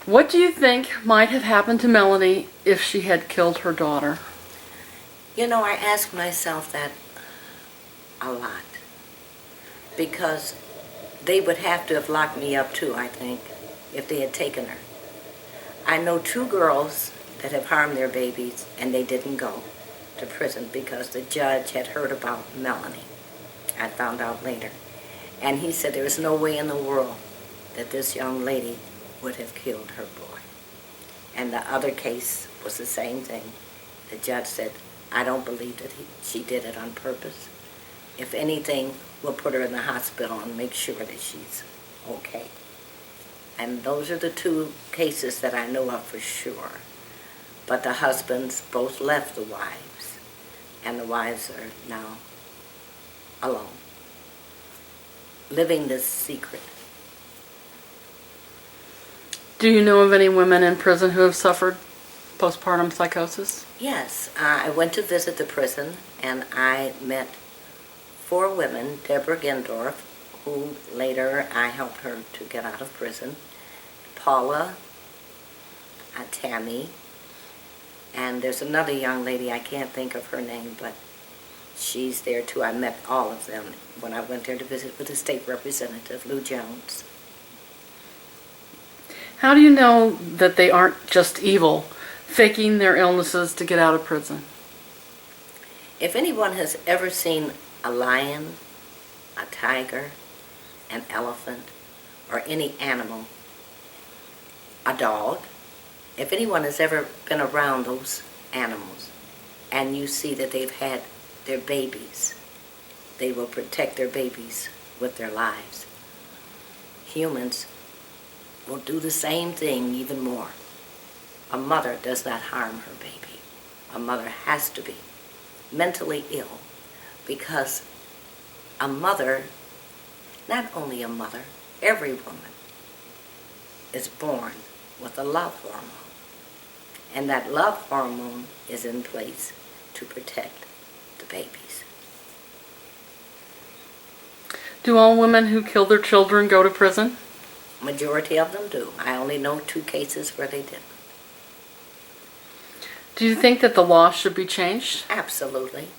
What do you think might have happened to Melonie if she had killed her daughter? You know, I ask myself that a lot. Because they would have to have locked me up too, I think, if they had taken her. I know 2 girls that have harmed their babies and they didn't go to prison because the judge had heard about Melonie. I found out later. And he said there was no way in the world that this young lady would have killed her boy. And the other case was the same thing. The judge said, I don't believe that she did it on purpose. If anything, we'll put her in the hospital and make sure that she's okay. And those are the 2 cases that I know of for sure. But the husbands both left the wives, and the wives are now alone, living this secret. Do you know of any women in prison who have suffered postpartum psychosis? Yes, I went to visit the prison, and I met 4 women, Deborah Gendorf, who later I helped her to get out of prison, Paula, Tammy, and there's another young lady, I can't think of her name, but she's there too. I met all of them when I went there to visit with the state representative, Lou Jones. How do you know that they aren't just evil, faking their illnesses to get out of prison? If anyone has ever seen a lion, a tiger, an elephant, or any animal, a dog, if anyone has ever been around those animals and you see that they've had their babies, they will protect their babies with their lives. Humans will do the same thing even more. A mother does not harm her baby. A mother has to be mentally ill because a mother, not only a mother, every woman is born with a love hormone. And that love hormone is in place to protect the babies. Do all women who kill their children go to prison? Majority of them do. I only know 2 cases where they didn't. Do you think that the law should be changed? Absolutely.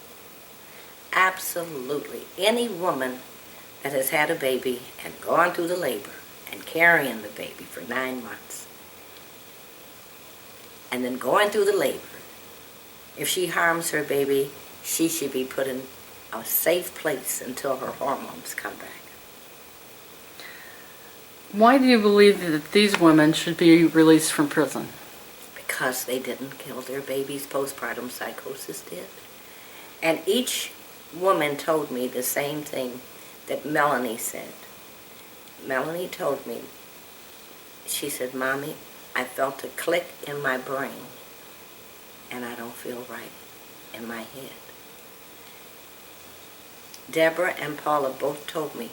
Absolutely. Any woman that has had a baby and gone through the labor and carrying the baby for 9 months and then going through the labor, if she harms her baby, she should be put in a safe place until her hormones come back. Why do you believe that these women should be released from prison? Because they didn't kill their babies. Postpartum psychosis did. And each woman told me the same thing that Melonie said. Melonie told me, she said, Mommy, I felt a click in my brain and I don't feel right in my head. Deborah and Paula both told me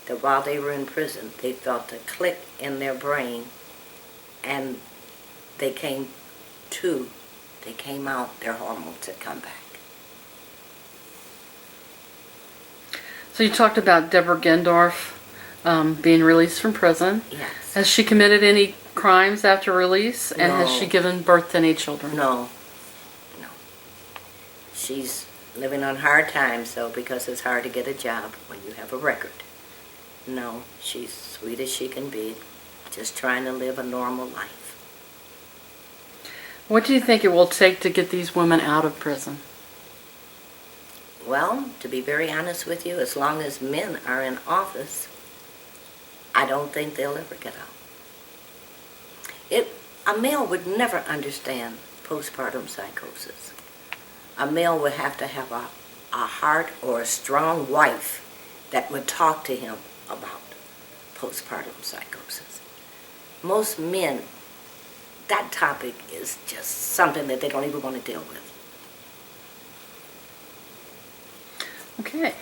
that while they were in prison, they felt a click in their brain and they came out, their hormones had come back. So you talked about Deborah Gendorf being released from prison. Yes. Has she committed any crimes after release? And has No. she given birth to any children? No. She's living on hard times, though, because it's hard to get a job when you have a record. No, she's sweet as she can be, just trying to live a normal life. What do you think it will take to get these women out of prison? Well, to be very honest with you, as long as men are in office, I don't think they'll ever get out. A male would never understand postpartum psychosis. A male would have to have a heart or a strong wife that would talk to him about postpartum psychosis. Most men, that topic is just something that they don't even want to deal with. Okay.